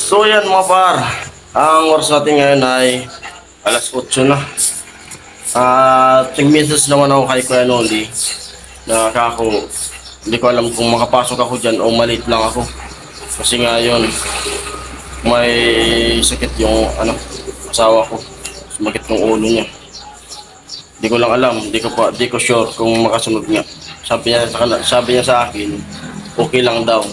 So yan mga par, ang oras natin ngayon ay alas 8 na. At nag-message naman ako kay Kuya Noli na kako, hindi ko alam kung makapasok ako dyan o maliit lang ako. Kasi nga yun, may sakit yung asawa ko. Sumakit yung ulo niya. Hindi ko lang alam, di ko sure kung makasunod nga. Sabi niya sa akin, okay lang daw.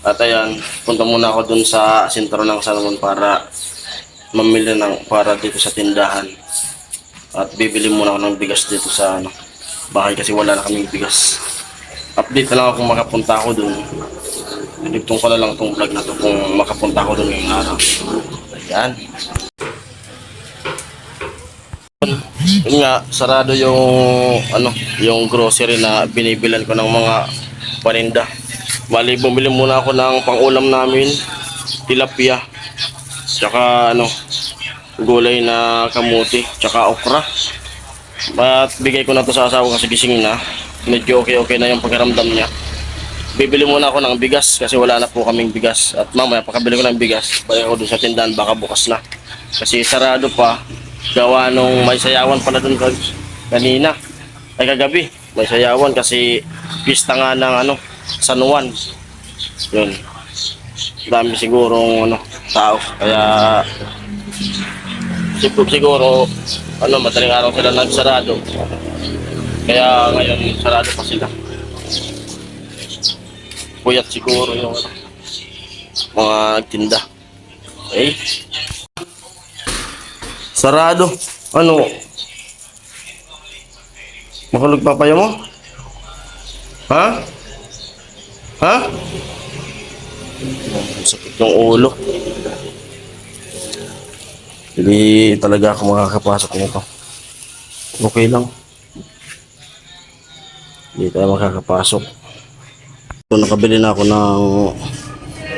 At ayan, punta muna ako dun sa sentro ng Salmon para mamili para dito sa tindahan. At bibili muna ako ng bigas dito sa bahay kasi wala na kaming bigas. Update na lang ako kung makapunta ako dun. Dugtong ko na lang itong vlog na to kung makapunta ako dun ngayong araw. Ayan. Yun nga, sarado yung grocery na binibilan ko ng mga paninda. Bali, bumili muna ako ng pang-ulam namin, tilapia, tsaka gulay na kamuti, tsaka okra. At bigay ko na to sa asawa kasi gising na. Medyo okay na yung pagkaramdam niya. Bibili muna ako ng bigas kasi wala na po kaming bigas. At mamaya pagkabili ko ng bigas, balik ako dun sa tindahan, baka bukas na. Kasi sarado pa, gawa nung may sayawan pala dun kanina. Ay kagabi, may sayawan kasi pista nga ng San Juan. Yun. Dami sigurong tao. Kaya siguro madaling araw sila nagsarado. Kaya ngayon sarado pa sila. Puyat siguro yung mga nagtinda. Okay. Sarado. Makulog papaya mo? Ha? Ha? Sakit ng ulo. Hindi talaga ako makakapasok nito. Okay lang. Hindi tayo makakapasok. So, nakabili na ako ng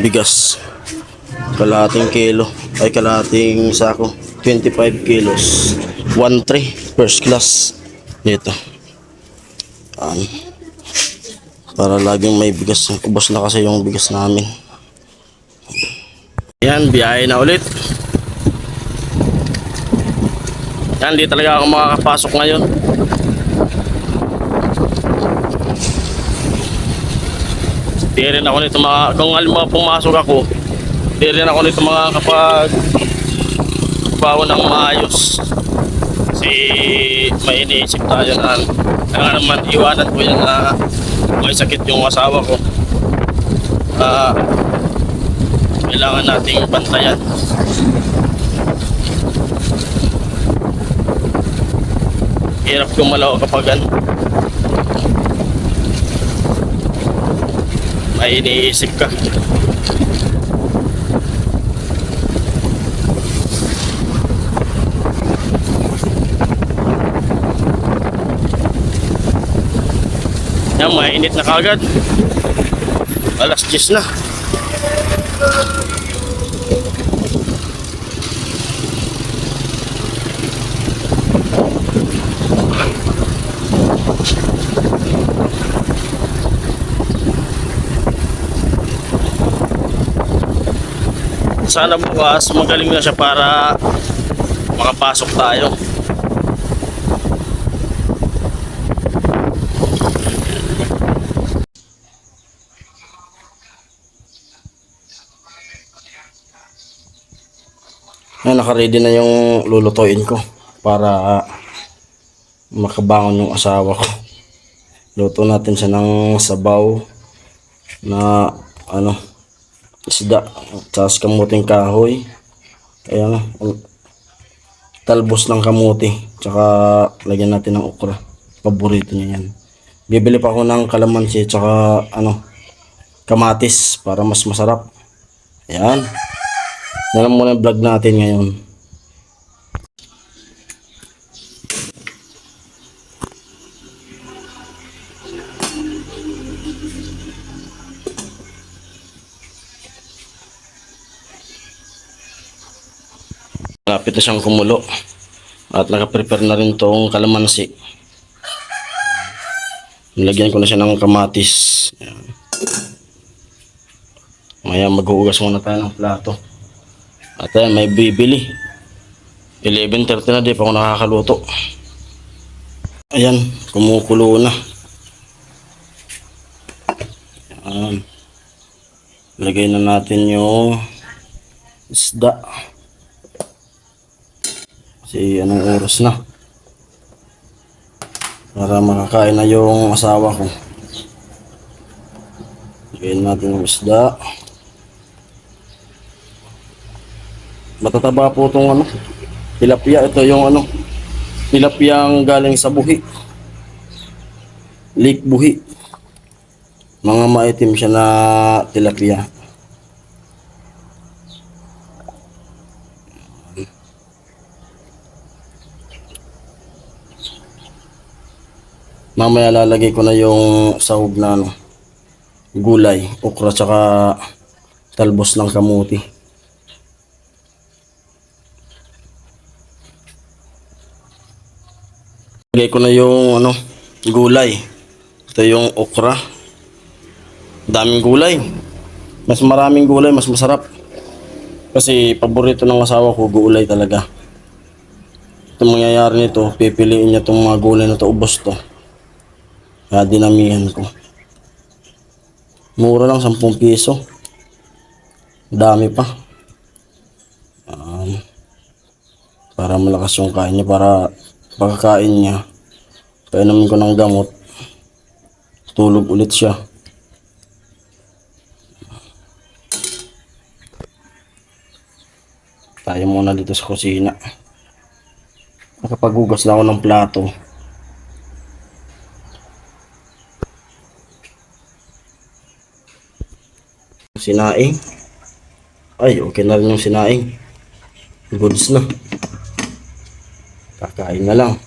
bigas. Kalahating sako. 25 kilos. 1.3 first class. Dito. Para laging may bigas. Ubos na kasi yung bigas namin. Yan, biyahe na ulit. Yan, di talaga ako makakapasok ngayon. Di rin ako nito kung halimbawa pumasok ako, di rin ako nito bawa ng maayos. Kasi may iniisip tayo na kaya naman iwanan ko yan na may sakit yung asawa ko. Kailangan nating bantayan. Hirap gumalaw kapag may iniisip ka. Yan, mainit na kagad. Alas 10 na. Sana bukas magaling na siya para makapasok tayo. Naka-ready na yung lulutuin ko para makabangon yung asawa ko. Luto natin siya ng sabaw na isda, tsaka kamuting kahoy. Ayan, talbos ng kamuti, tsaka lagyan natin ng okra. Paborito niya yan. Bibili pa ako ng kalamansi tsaka kamatis para mas masarap. Ayan. Yan lang muna yung vlog natin ngayon. Malapit na siyang kumulo. At nakaprepare na rin tong kalamansi. Nilagyan ko na siya ng kamatis. Ayan. Maya maghuhugas muna tayo ng plato. At ayan, may bibili. 11:30 na, di pa ako nakakaluto. Ayan, kumukulo na. Ayan. Lagay na natin yung isda. Kasi anong oras na. Para makakain na yung asawa ko. Lagay natin yung isda. Matataba po itong ano, tilapia. Ito yung ano, tilapia ang galing sa Buhi. Lake Buhi. Mga maitim siya na tilapia. Mamaya lalagay ko na yung sahog na ano, gulay, okra tsaka talbos ng kamuti. Lagay ko na yung ano, gulay. Ito yung okra. Daming gulay. Mas maraming gulay, mas masarap. Kasi paborito ng asawa ko, gulay talaga. Itong mangyayari nito, pipiliin niya itong mga gulay na to, ubos to. Kaya dinamihan ko. Mura lang, 10 piso. Dami pa. Para malakas yung kain niya, para pagkakain niya, painumin ko ng gamot, tulog ulit siya. Tayo muna dito sa kusina. Nakapaghugas na ako ng plato. Sinaing. Ay, okay na rin yung sinaing. Goods na. Kakain na lang.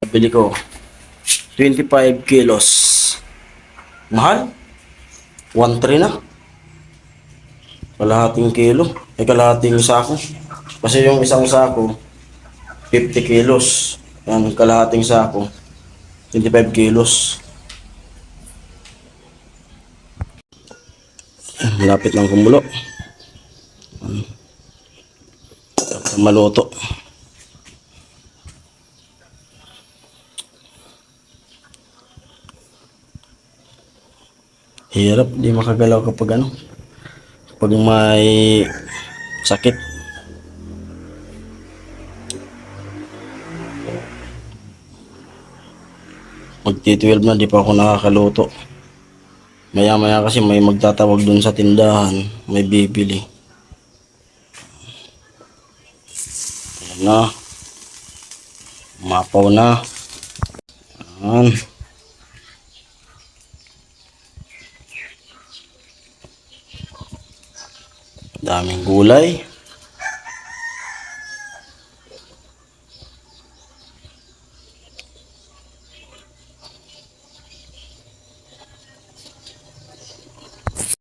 Bili ko 25 kilos. Mahal? 1.3 na. Kalahating kilo. Kalahating sako. Kasi yung isang sako 50 kilos. Yan, kalahating sako 25 kilos. Malapit lang kumulo. Maluto. Hirap, di makagalaw kapag ano, kapag may sakit. Magti-12 na, di pa ako nakakaluto. Maya maya kasi may magtatawag dun sa tindahan, may bibili. Ayan na. Mapaw na. Ayan. Daming gulay.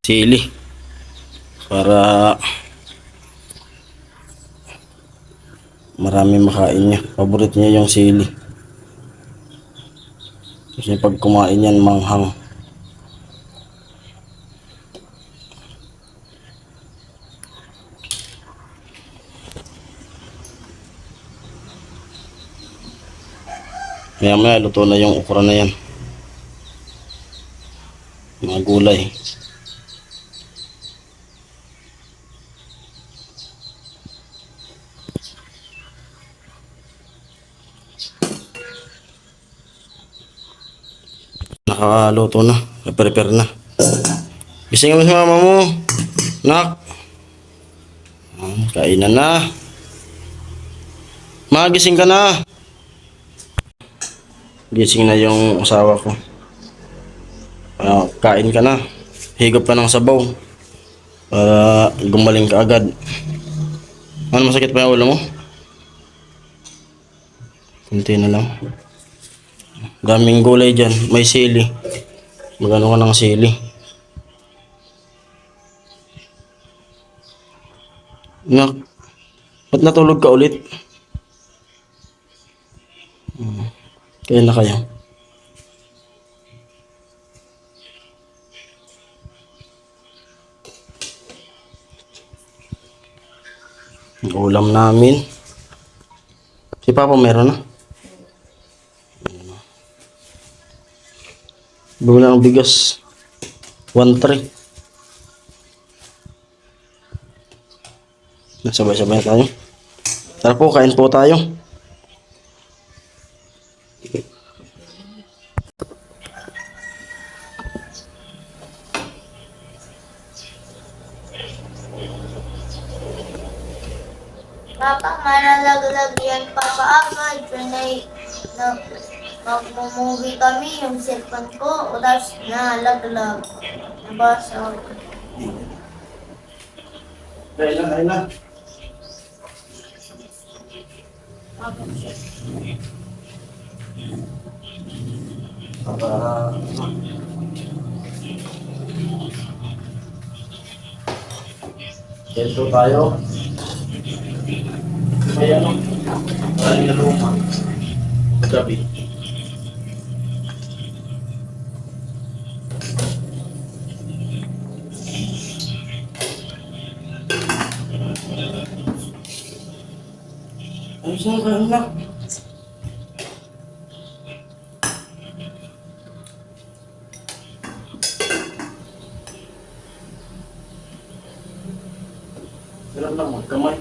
Sili. Para marami makain niya. Paborito niya yung sili. Kasi pag kumain yan, manghang. Maya maya luto na yung okra na yan. Mga gulay. Nakaluto na. Prepare na. Gising mo si mama mo. Nak. Kainan na. Magising ka na. Gising na yung asawa ko. Kain ka na. Higop ka ng sabaw. Para gumaling ka agad. Ano, masakit pa yung ulo mo? Kunti na lang. Daming gulay dyan. May sili. Magano ka ng sili. Ba't natulog ka ulit? Kaya na kaya. Ang ulam namin. Si Papa meron na. Bumili ng bigas. 1-3. Nasabay-sabay na tayo. Tara po, kain po tayo. Papa, malalaglag yan Papa agad. Pinay na magmumuhi kami yung cellphone ko. O tapos nalaglag. Nabasa. Kain na, kain na. Papa, Kain po tayo. May ano? Maraming na luma. Gabi. Ay, saan ka na? Hirap lang magkamay.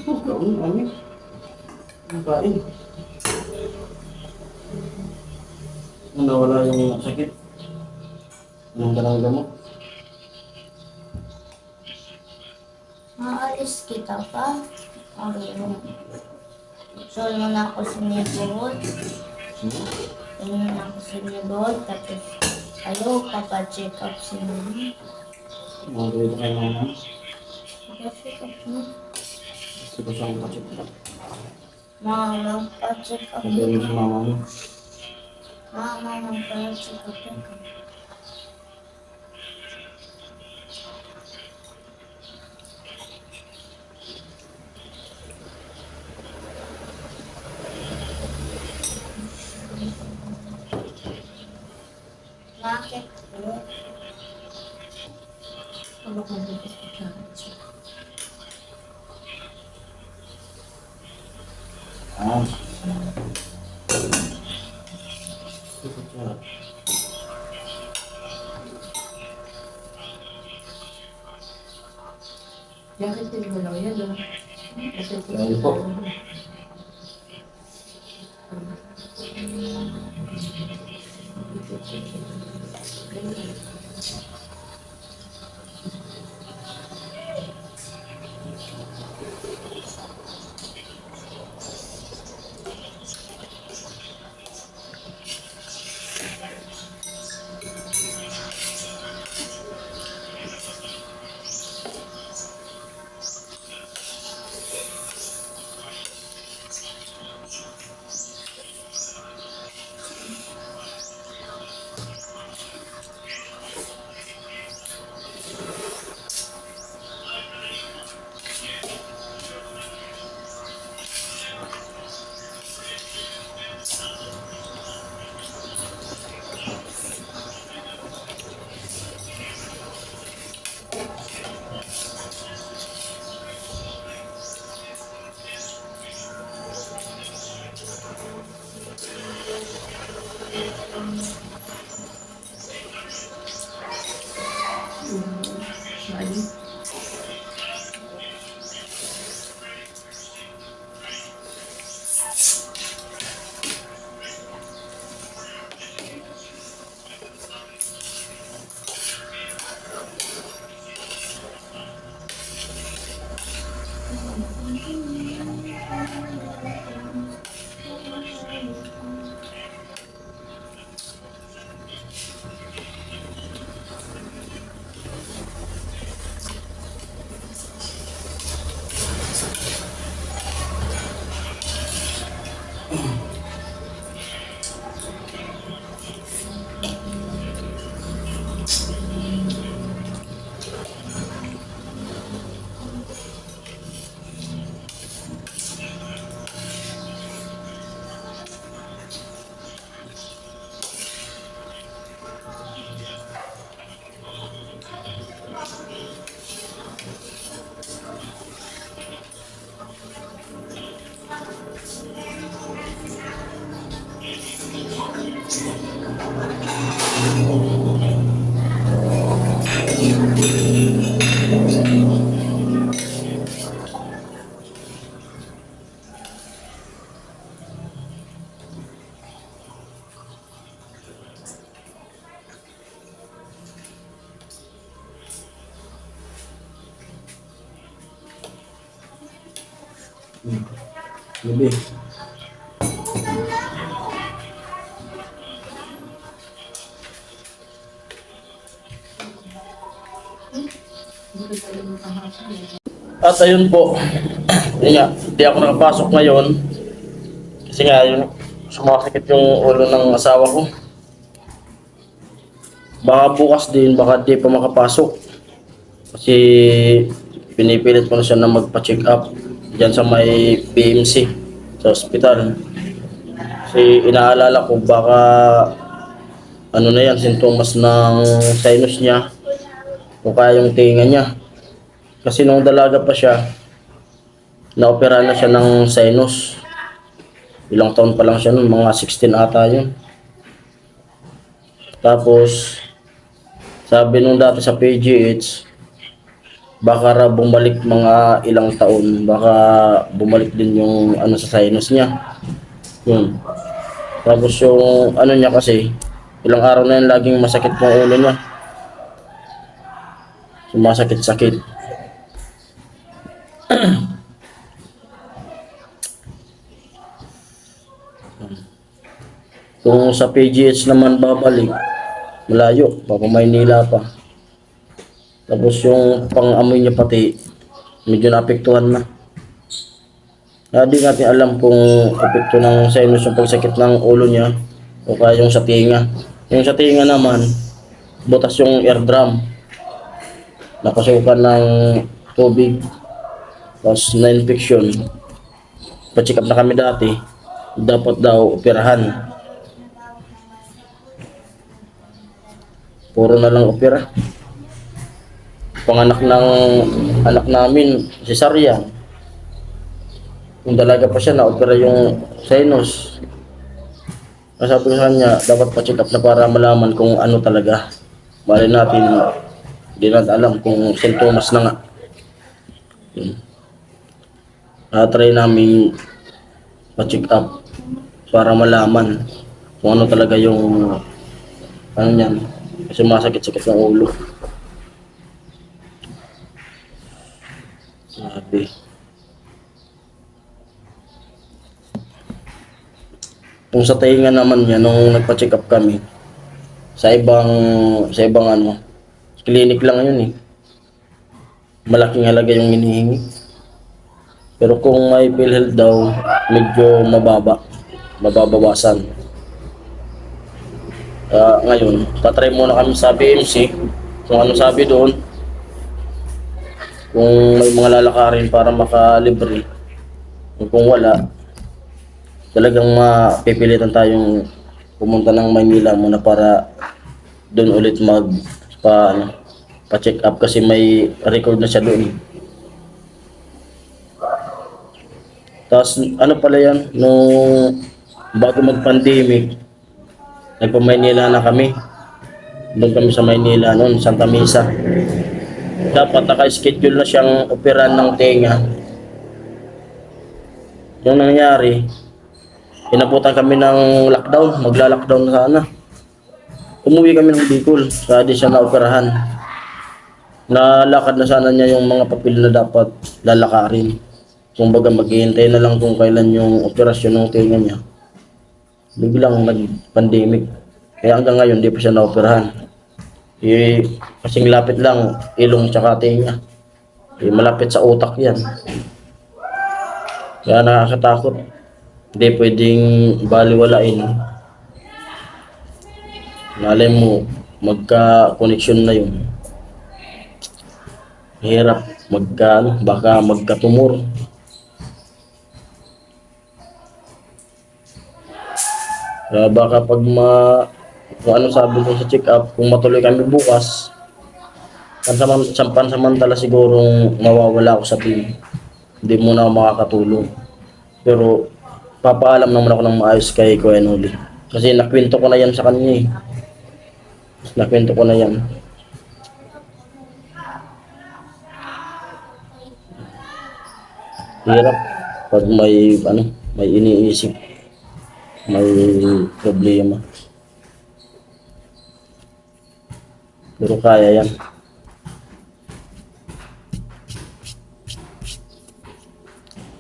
Oh, gawin, ano? Ang kain. Nawala yung sakit. Anong dalang gamot? maalis kita pa. Ano? So, muna ako sinibot. Tingnan ako sinibot. Tapos, ayaw papacheck up sinibot. Mga dito kay mama. Papacheck up na. Gusto ko siyang pacheck up. Mama, pacheck up. Sabihin mo sa mama mo. Mama, pacheck up. Bakit po? Ano ka dito sa kanya? Ah. Bakit din mo lang yan, ah? Kasi Lagi po. Gabi. At ayun po, yun nga, hindi ako nakapasok ngayon kasi nga yun, sumasakit yung ulo ng asawa ko. Baka bukas din, baka di pa makapasok kasi pinipilit ko na siya na magpa-check up dyan sa may PMC sa ospital. Kasi inaalala ko baka ano na yan, sintomas ng sinus niya o kaya yung tinga niya. Kasi nung dalaga pa siya, naopera na siya ng sinus. Ilang taon pa lang siya nun, mga 16 ata yun. Tapos, sabi nung dati sa PGH, baka raw bumalik mga ilang taon, baka bumalik din yung ano sa sinus niya. Yun. Tapos yung ano niya kasi, ilang araw na yun laging masakit yung ulo niya. Sumasakit-sakit. Kung sa PGH naman babalik, malayo, baka Maynila pa. Tapos yung pang-amoy niya pati, medyo naapektuhan na. Kaya di natin alam kung epekto ng sinus yung pagsakit ng ulo niya o kaya yung sa tinga. Yung sa tinga naman, butas yung eardrum. Napasukan ng tubig. Tapos na-infection. Pa-check up na kami dati. Dapat daw operahan. Puro na lang opera. Panganak ng anak namin, cesarean. Yung dalaga pa siya, na-opera yung sinus. Sabi ko sa kanya, dapat pa-check up na para malaman kung ano talaga. Bali natin, hindi natin alam kung sintomas na nga. Try namin pa-check up para malaman kung ano talaga yung ano niyan. Kasi masakit-sakit ng ulo. Sabi. Kung sa tainga naman niya, nung nagpa-check up kami, sa ibang ano, clinic lang yun eh. Malaking halaga yung hinihingi. Pero kung may PhilHealth daw, medyo mababawasan. Ngayon, tatry muna kami sa BMC kung ano sabi doon. Kung may mga lalakarin para makalibre. Kung wala, talagang mapipilitan tayong pumunta ng Maynila muna para doon ulit pa-check up kasi may record na siya doon. Tapos ano pala yan, nung bago mag-pandemic, nagpa-Maynila na kami. Doon kami sa Maynila noon, Santa Mesa. Dapat naka-schedule na siyang operan ng tenga. Yung nangyari, inabutan kami ng lockdown, magla-lockdown na sana. Umuwi kami ng Bicol, kaya di siya naoperahan. Nalakad na sana niya yung mga papel na dapat lalakarin. Kumbaga maghihintay na lang kung kailan yung operasyon ng tenga niya. Biglang nag-pandemic. Kaya hanggang ngayon di pa siya naoperahan. Kasing lapit lang ilong tsaka tenga. Malapit sa utak yan. Kaya nakakatakot. Hindi pwedeng baliwalain. Malay mo, magka-connection na yun. Hirap baka magkatumor. Baka pag kung ano sabi ko sa check up, kung matuloy kami bukas, pansamantala sigurong mawawala ako sa team. Hindi muna ako makakatulong. Pero papaalam naman ako ng maayos kay Kuya Noli. Kasi nakwento ko na yan sa kanya eh. Nakwento ko na yan. Hirap pag may ano, may iniisip, may problema. Pero kaya yan.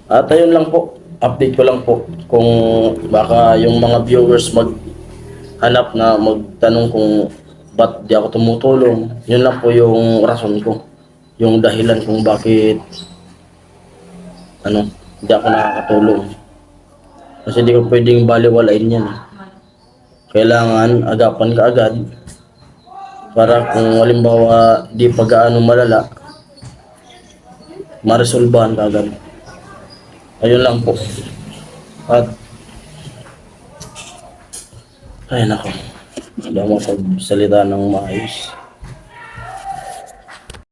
At ayun lang po, update ko lang po kung baka yung mga viewers maghanap na magtanong kung ba't di ako tumutulong. Yun lang po yung rason ko. Yung dahilan kung bakit ano, hindi ako nakakatulong. Kasi di ko pwedeng baliwalain yan. Kailangan agapan ka agad para kung halimbawa di pa gaano malala, maresolbahan ka agad. Ayun lang po. At ay nako, hindi ako magsalita ng maayos.